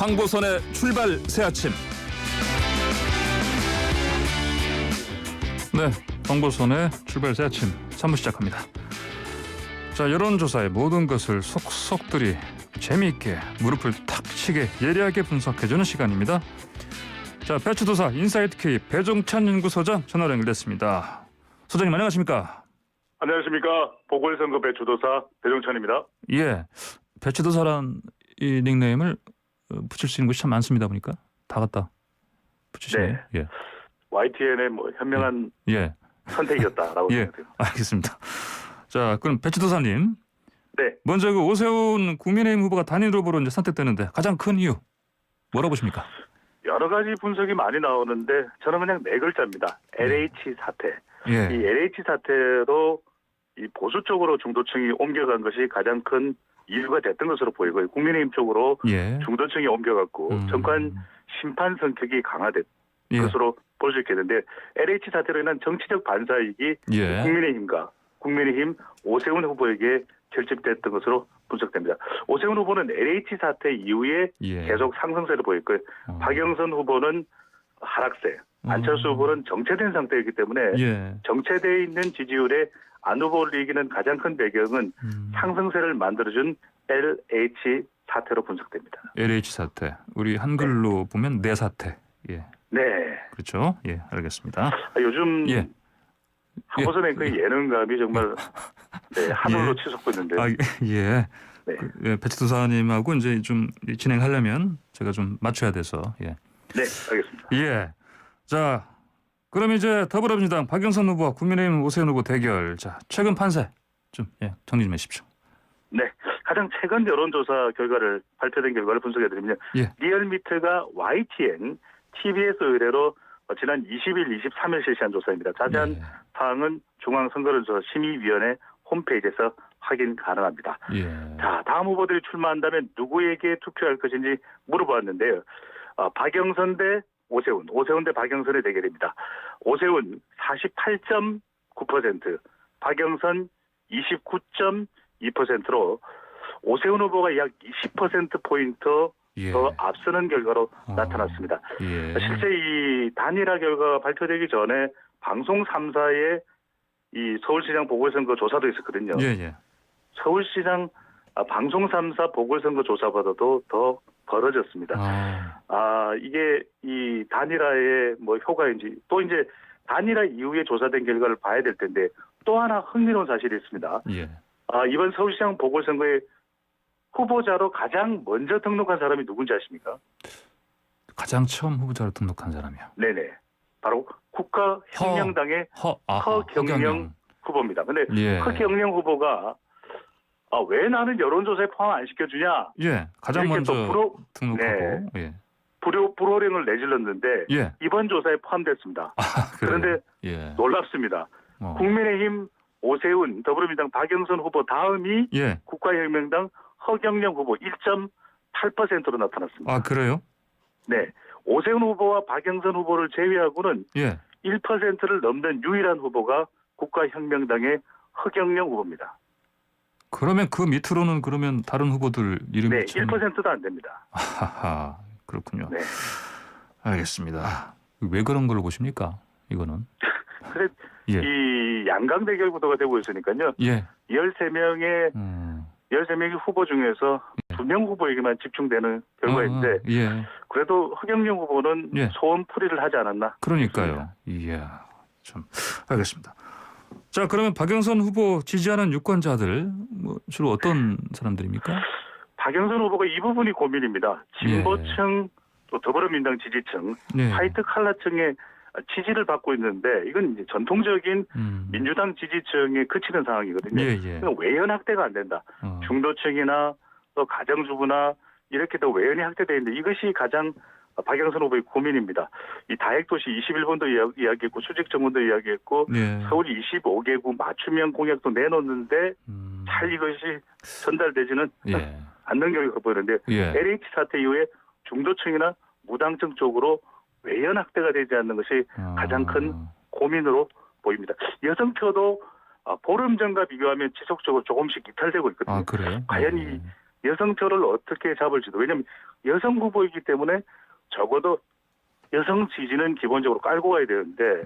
황보선의 출발 새 아침. 네, 황보선의 출발 새 아침 3부 시작합니다. 자, 여론조사의 모든 것을 속속들이 재미있게 무릎을 탁 치게 예리하게 분석해주는 시간입니다. 자, 배추도사 인사이트 K 배종찬 연구소장 전화로 연결됐습니다. 소장님 안녕하십니까? 안녕하십니까. 보궐선거 배추도사 배종찬입니다. 예, 배추도사란 이 닉네임을 붙일 수 있는 곳이 참 많습니다. 보니까 다 갖다 붙이시네요. 네. 예. YTN의 뭐 현명한 예. 선택이었다라고 예. 생각합니다. 알겠습니다. 자, 그럼 배추도사님. 네. 먼저 그 오세훈 국민의힘 후보가 단일 후보로 이제 선택되는데 가장 큰 이유 뭐라고 보십니까? 여러 가지 분석이 많이 나오는데 저는 그냥 네 글자입니다. LH 사태. 예. 이 LH 사태로 이 보수 쪽으로 중도층이 옮겨간 것이 가장 큰 이유가 됐던 것으로 보이고요. 국민의힘 쪽으로 예. 중도층이 옮겨갔고 정권 심판 성격이 강화된 예. 것으로 볼 수 있겠는데 LH 사태로 인한 정치적 반사이익이 예. 국민의힘과 국민의힘 오세훈 후보에게 결집됐던 것으로 분석됩니다. 오세훈 후보는 LH 사태 이후에 예. 계속 상승세를 보였고요. 박영선 후보는 하락세, 안철수 후보는 정체된 상태이기 때문에 예. 정체되어 있는 지지율에 안 후보를 이기는 가장 큰 배경은 상승세를 만들어준 LH 사태로 분석됩니다. LH 사태. 우리 한글로 보면 내 사태. 예. 네. 그렇죠. 예, 알겠습니다. 요즘 예. 황보선 앵커의 예능감이 정말 네, 하늘로 예. 치솟고 있는데요. 아, 예. 네. 예, 배추도사님하고 이제 좀 진행하려면 제가 좀 맞춰야 돼서 예. 네, 알겠습니다. 예. 자, 그럼 이제 더불어민주당 박영선 후보와 국민의힘 오세훈 후보 대결. 자, 최근 판세 좀 정리 좀 해주십시오. 네, 가장 최근 여론조사 결과를 발표된 결과를 분석해드리면 예. 리얼미터가 YTN, TBS 의뢰로 지난 20일, 23일 실시한 조사입니다. 자세한 예. 사항은 중앙선거론조사심의위원회 홈페이지에서 확인 가능합니다. 예. 자, 다음 후보들이 출마한다면 누구에게 투표할 것인지 물어봤는데요. 박영선 대 오세훈, 오세훈 대 박영선의 대결입니다. 오세훈 48.9%, 박영선 29.2%로 오세훈 후보가 약 20%포인트 예. 더 앞서는 결과로 나타났습니다. 예. 실제 이 단일화 결과가 발표되기 전에 방송 3사의 이 서울시장 보궐선거 조사도 있었거든요. 예, 예. 서울시장 방송 3사 보궐선거 조사보다도 더 벌어졌습니다. 이게 이 단일화의 뭐 효과인지 또 이제 단일화 이후에 조사된 결과를 봐야 될 텐데 또 하나 흥미로운 사실이 있습니다. 예. 이번 서울시장 보궐선거에 후보자로 가장 먼저 등록한 사람이 누군지 아십니까? 가장 처음 후보자로 등록한 사람이요. 네네. 바로 국가혁명당의 허경영 후보입니다. 근데 예. 허경영 후보가 왜 나는 여론조사에 포함 안 시켜주냐? 예. 가장 이렇게 먼저 또 등록하고. 예. 불호령을 내질렀는데 예. 이번 조사에 포함됐습니다. 그래요? 그런데 예. 놀랍습니다. 국민의힘 오세훈, 더불어민주당 박영선 후보 다음이 예. 국가혁명당 허경영 후보 1.8%로 나타났습니다. 그래요? 네, 오세훈 후보와 박영선 후보를 제외하고는 예. 1%를 넘는 유일한 후보가 국가혁명당의 허경영 후보입니다. 그러면 그 밑으로는 그러면 다른 후보들 이름이 네, 1%도 안 됩니다. 하하, 그렇군요. 네. 알겠습니다. 왜 그런 걸로 보십니까? 이거는. 그래 예. 이 양강 대결 구도가 되고 있으니까요. 예. 13명의 후보 중에서 2명 후보에게만 집중되는 결과인데 예. 그래도 허경영 후보는 예. 소원풀이를 하지 않았나? 그러니까요. 이야, 참 알겠습니다. 자, 그러면 박영선 후보 지지하는 유권자들 뭐 주로 어떤 사람들입니까? 박영선 후보가 이 부분이 고민입니다. 진보층 또 더불어민주당 지지층, 예. 화이트 칼라층의 지지를 받고 있는데 이건 이제 전통적인 민주당 지지층에 그치는 상황이거든요. 예, 예. 외연 확대가 안 된다. 중도층이나 또 가정주부나 이렇게 또 외연이 확대되어 있는데 이것이 가장 박영선 후보의 고민입니다. 이 다핵도시 21번도 이야기했고 수직정원도 이야기했고 예. 서울 25개구 맞춤형 공약도 내놓는데 잘 이것이 전달되지는 예. 않는 결과가 보이는데 예. LH 사태 이후에 중도층이나 무당층 쪽으로 외연 확대가 되지 않는 것이 가장 큰 고민으로 보입니다. 여성표도 보름 전과 비교하면 지속적으로 조금씩 이탈되고 있거든요. 그래요? 과연 이 여성표를 어떻게 잡을지도. 왜냐하면 여성 후보이기 때문에 적어도 여성 지지는 기본적으로 깔고 가야 되는데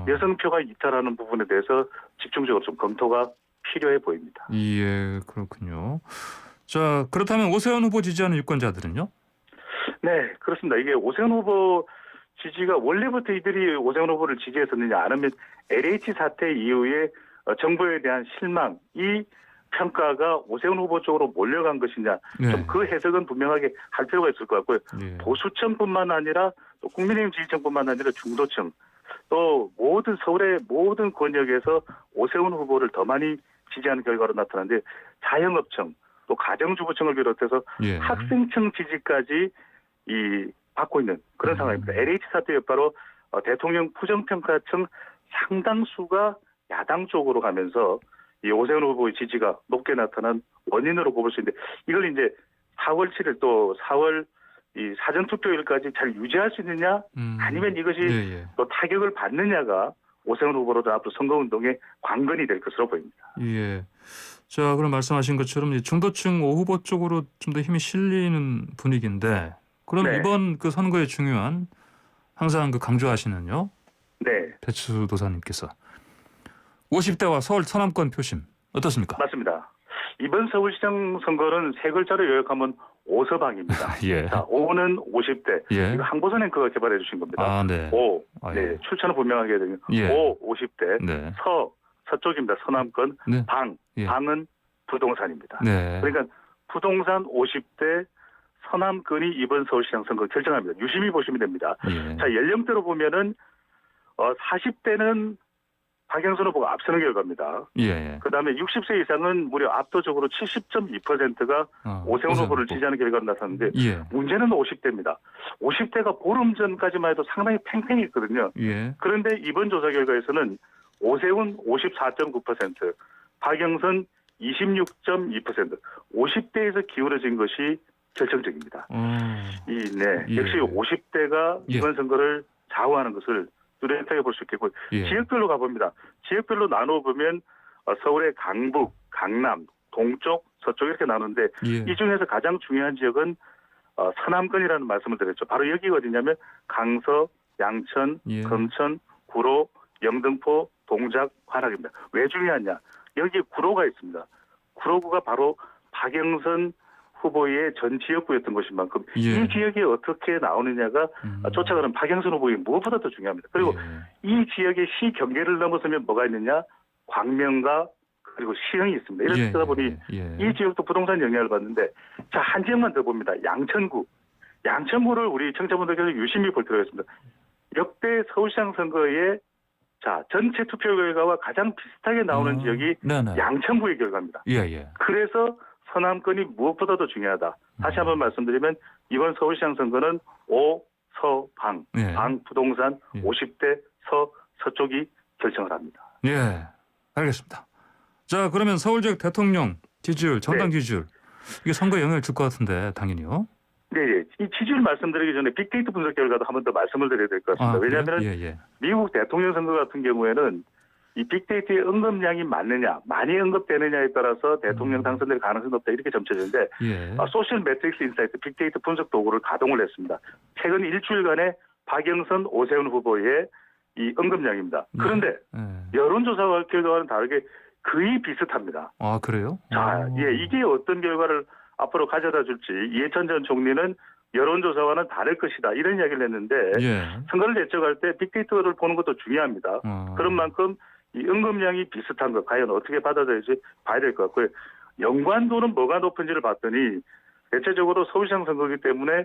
여성표가 이탈하는 부분에 대해서 집중적으로 좀 검토가 필요해 보입니다. 예, 그렇군요. 자, 그렇다면 오세훈 후보 지지하는 유권자들은요? 네, 그렇습니다. 이게 오세훈 후보 지지가 원래부터 이들이 오세훈 후보를 지지했었느냐 아니면 LH 사태 이후에 정부에 대한 실망, 이 평가가 오세훈 후보 쪽으로 몰려간 것이냐, 네. 좀 그 해석은 분명하게 할 필요가 있을 것 같고요. 예. 보수층뿐만 아니라 또 국민의힘 지지층뿐만 아니라 중도층, 또 모든 서울의 모든 권역에서 오세훈 후보를 더 많이 지지하는 결과로 나타났는데 자영업층, 또 가정주부층을 비롯해서 예. 학생층 지지까지 받고 있는 그런 상황입니다. LH 사태 여파로 대통령 부정평가층 상당수가 야당 쪽으로 가면서 이 오세훈 후보의 지지가 높게 나타난 원인으로 꼽을 수 있는데 이걸 이제 4월 7일 또 4월 이 사전 투표일까지 잘 유지할 수 있느냐 아니면 이것이 예. 또 타격을 받느냐가 오세훈 후보로도 앞으로 선거운동의 관건이 될 것으로 보입니다. 예. 자, 그럼 말씀하신 것처럼 이제 중도층 오 후보 쪽으로 좀 더 힘이 실리는 분위기인데 그럼 네. 이번 그 선거의 중요한 항상 그 강조하시는요. 네. 배추 도사님께서 50대와 서울 서남권 표심 어떻습니까? 맞습니다. 이번 서울시장 선거는 세 글자로 요약하면 오서방입니다. 예. 자, 오는 50대. 예. 이거 항보선 앵커가 개발해 주신 겁니다. 아, 네. 오. 아, 네. 예. 출처는 분명하게 해야 되면 예. 오 50대. 네. 서쪽입니다. 서남권. 네. 방. 예. 방은 부동산입니다. 네. 그러니까 부동산 50대 서남권이 이번 서울시장 선거 결정합니다. 유심히 보시면 됩니다. 예. 자, 연령대로 보면은 40대는 박영선 후보가 앞서는 결과입니다. 예. 그다음에 60세 이상은 무려 압도적으로 70.2%가 오세훈 후보를 지지하는 결과가 나타났는데 예. 문제는 50대입니다. 50대가 보름 전까지만 해도 상당히 팽팽했거든요. 예. 그런데 이번 조사 결과에서는 오세훈 54.9%, 박영선 26.2%, 50대에서 기울어진 것이 결정적입니다. 네, 역시 예. 50대가 예. 이번 선거를 좌우하는 것을 뚜렷하게 볼 수 있겠고 예. 지역별로 가봅니다. 지역별로 나눠보면 서울의 강북, 강남, 동쪽, 서쪽 이렇게 나누는데 예. 이 중에서 가장 중요한 지역은 서남권이라는 말씀을 드렸죠. 바로 여기가 어디냐면 강서, 양천, 예. 금천, 구로, 영등포, 동작, 관악입니다. 왜 중요하냐? 여기 구로가 있습니다. 구로구가 바로 박영선 후보의 전 지역구였던 것인 만큼 예. 이 지역이 어떻게 나오느냐가 쫓아가는 박영선 후보의 무엇보다 더 중요합니다. 그리고 이 지역의 시 경계를 넘어서면 뭐가 있느냐? 광명과 그리고 시흥이 있습니다. 이러다 보니 이 지역도 부동산 영향을 받는데 자, 한 지역만 더 봅니다. 양천구. 양천구를 우리 청취자분들께서 유심히 볼 필요가 있습니다. 역대 서울시장 선거에 자, 전체 투표 결과와 가장 비슷하게 나오는 지역이 네네. 양천구의 결과입니다. 예. 그래서 서남권이 무엇보다도 중요하다. 다시 한번 말씀드리면 이번 서울시장 선거는 오, 서, 방, 예. 방, 부동산, 예. 50대, 서쪽이 결정을 합니다. 예, 알겠습니다. 자, 그러면 서울 지역 대통령 지지율, 정당 네. 지지율 이게 선거에 영향을 줄 것 같은데 당연히요. 네, 이 지지율 말씀드리기 전에 빅데이터 분석 결과도 한 번 더 말씀을 드려야 될 것 같습니다. 왜냐하면 예. 미국 대통령 선거 같은 경우에는 이 빅데이터의 언급량이 많느냐, 많이 언급되느냐에 따라서 대통령 당선될 가능성이 높다 이렇게 점쳐지는데 예. 소셜 매트릭스 인사이트 빅데이터 분석 도구를 가동을 했습니다. 최근 일주일간의 박영선, 오세훈 후보의 이 언급량입니다. 그런데 여론조사 결과와는 다르게 거의 비슷합니다. 아, 그래요? 자, 이게 어떤 결과를 앞으로 가져다 줄지 이해찬 전 총리는 여론조사와는 다를 것이다 이런 이야기를 했는데 선거를 예측할 때 빅데이터를 보는 것도 중요합니다. 그런 만큼 이 언급량이 비슷한 것 과연 어떻게 받아들일지 봐야 될 것 같고요. 연관도는 뭐가 높은지를 봤더니 대체적으로 서울시장 선거이기 때문에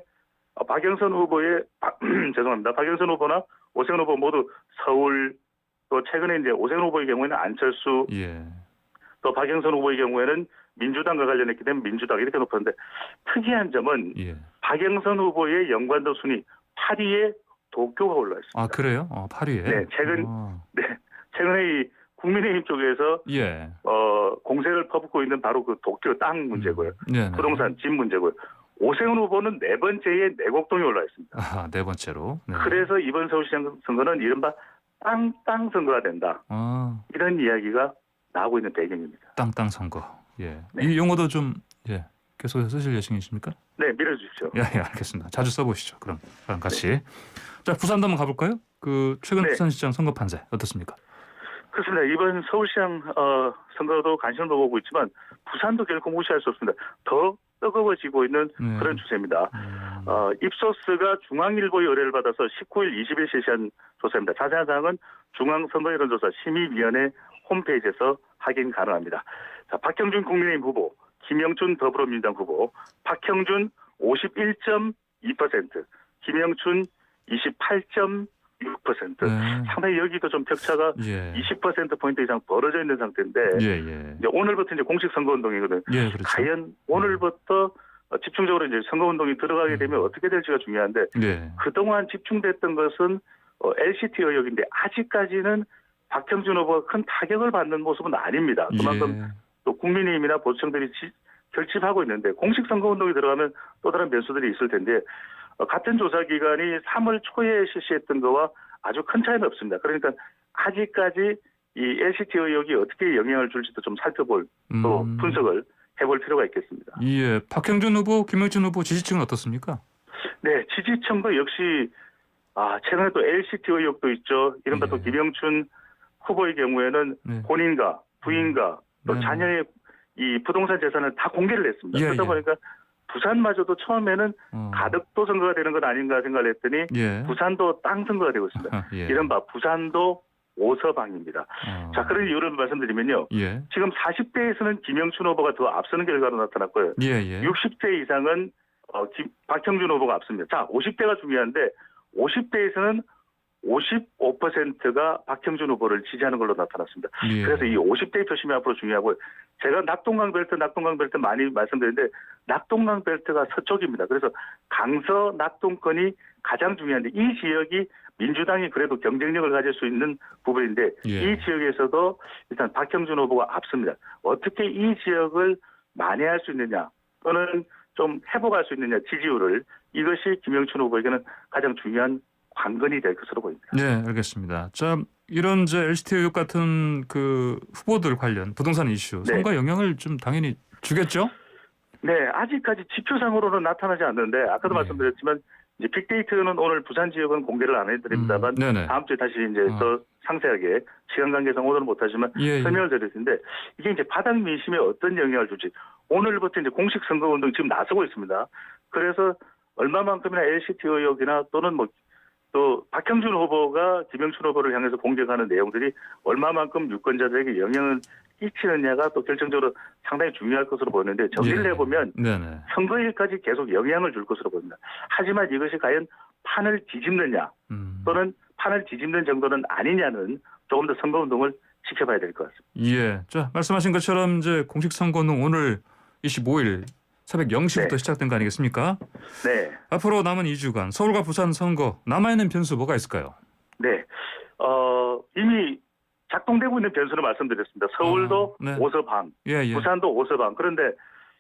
박영선 후보의 죄송합니다. 박영선 후보나 오세훈 후보 모두 서울, 또 최근에 이제 오세훈 후보의 경우에는 안철수, 또 박영선 후보의 경우에는 민주당과 관련했기 때문에 민주당 이렇게 높았는데 특이한 점은 박영선 후보의 연관도 순위 8위에 도쿄가 올라 있습니다. 아, 그래요? 8위에? 네, 최근에 이 국민의힘 쪽에서 공세를 퍼붓고 있는 바로 그 도쿄 땅 문제고요. 부동산 집 문제고요. 오세훈 후보는 네 번째에 내곡동에 올라 있습니다. 아, 네 번째로. 네. 그래서 이번 서울시장 선거는 이른바 땅 선거가 된다. 이런 이야기가 나오고 있는 배경입니다. 땅 선거. 예. 네. 이 용어도 좀 계속 쓰실 예정이십니까? 네, 밀어주십시오. 예, 알겠습니다. 자주 써보시죠. 그럼 같이. 자, 부산도 한번 가볼까요? 그 최근 네. 부산시장 선거 판세 어떻습니까? 그렇습니다. 이번 서울시장 선거도 관심을 보고 있지만 부산도 결코 무시할 수 없습니다. 더 뜨거워지고 있는 네. 그런 추세입니다. 입소스가 중앙일보의 의뢰를 받아서 19일 20일 실시한 조사입니다. 자세한 사항은 중앙선거여론조사 심의위원회 홈페이지에서 확인 가능합니다. 자, 박형준 국민의힘 후보, 김영춘 더불어민주당 후보, 박형준 51.2%, 김영춘 28.6%. 네. 상당히 여기도 좀 격차가 예. 20%포인트 이상 벌어져 있는 상태인데 예. 이제 오늘부터 이제 공식 선거운동이거든요. 예, 그렇죠. 과연 오늘부터 집중적으로 이제 선거운동이 들어가게 되면 어떻게 될지가 중요한데 예. 그동안 집중됐던 것은 LCT 의혹인데 아직까지는 박형준 후보가 큰 타격을 받는 모습은 아닙니다. 그만큼 예. 또 국민의힘이나 보수층들이 결집하고 있는데 공식 선거운동이 들어가면 또 다른 변수들이 있을 텐데 같은 조사기관이 3월 초에 실시했던 거와 아주 큰 차이는 없습니다. 그러니까 아직까지 이 LCT 의혹이 어떻게 영향을 줄지도 좀 살펴볼 또 분석을 해볼 필요가 있겠습니다. 예, 박형준 후보, 김영춘 후보 지지층은 어떻습니까? 네, 지지층도 역시 최근에 또 LCT 의혹도 있죠. 이른바 또 김영춘 후보의 경우에는 네. 본인과 부인과 또 네. 자녀의 이 부동산 재산을 다 공개를 했습니다. 예, 그러다 예. 보니까 부산마저도 처음에는 가덕도 선거가 되는 건 아닌가 생각을 했더니 예. 부산도 땅 선거가 되고 있습니다. 예. 이른바 부산도 오서방입니다. 자, 그런 이유를 말씀드리면요. 예. 지금 40대에서는 김영춘 후보가 더 앞서는 결과로 나타났고요. 예. 60대 이상은 박형준 후보가 앞섭니다. 자, 50대가 중요한데 50대에서는 55%가 박형준 후보를 지지하는 걸로 나타났습니다. 예. 그래서 이 50대 표심이 앞으로 중요하고 제가 낙동강 벨트 많이 말씀드렸는데 낙동강 벨트가 서쪽입니다. 그래서 강서 낙동권이 가장 중요한데 이 지역이 민주당이 그래도 경쟁력을 가질 수 있는 부분인데 예. 이 지역에서도 일단 박형준 후보가 앞섭니다. 어떻게 이 지역을 만회할 수 있느냐 또는 좀 회복할 수 있느냐 지지율을 이것이 김영춘 후보에게는 가장 중요한 관건이 될 것으로 보입니다. 네, 알겠습니다. 자, 이런 LCT 의혹 같은 그 후보들 관련 부동산 이슈 네. 선거 영향을 좀 당연히 주겠죠? 네, 아직까지 지표상으로는 나타나지 않는데 아까도 네. 말씀드렸지만 이제 빅데이터는 오늘 부산 지역은 공개를 안 해드립니다만 네네. 다음 주에 다시 이제 더 상세하게 시간 관계상 오늘은 못하지만 예. 설명을 드릴 텐데 이게 이제 바닥 민심에 어떤 영향을 줄지 오늘부터 이제 공식 선거 운동 지금 나서고 있습니다. 그래서 얼마만큼이나 LCT 의혹이나 또는 또 박형준 후보가 김영춘 후보를 향해서 공격하는 내용들이 얼마만큼 유권자들에게 영향을 끼치느냐가 또 결정적으로 상당히 중요할 것으로 보이는데 정리를 예. 해보면 네네. 선거일까지 계속 영향을 줄 것으로 보입니다. 하지만 이것이 과연 판을 뒤집느냐 또는 판을 뒤집는 정도는 아니냐는 조금 더 선거운동을 지켜봐야 될 것 같습니다. 예. 자, 말씀하신 것처럼 이제 공식 선거는 오늘 25일 새벽 0시부터 네. 시작된 거 아니겠습니까? 네. 앞으로 남은 2주간 서울과 부산 선거 남아있는 변수 뭐가 있을까요? 네. 이미 작동되고 있는 변수를 말씀드렸습니다. 서울도 네. 오서방, 예. 부산도 오서방. 그런데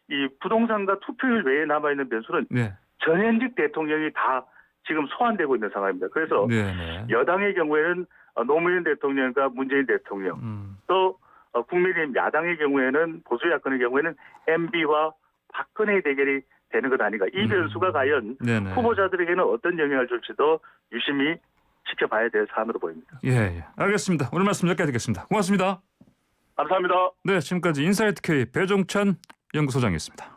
이 부동산과 투표율 외에 남아있는 변수는 네. 전현직 대통령이 다 지금 소환되고 있는 상황입니다. 그래서 네네. 여당의 경우에는 노무현 대통령과 문재인 대통령, 또 국민의힘 야당의 경우에는 보수 야권의 경우에는 MB와 박근혜 대결이 되는 것 아닌가. 이 변수가 과연 네네. 후보자들에게는 어떤 영향을 줄지도 유심히 지켜봐야 될 사안으로 보입니다. 예. 알겠습니다. 오늘 말씀 여기까지 듣겠습니다. 고맙습니다. 감사합니다. 네, 지금까지 인사이트 K 배종찬 연구소장이었습니다.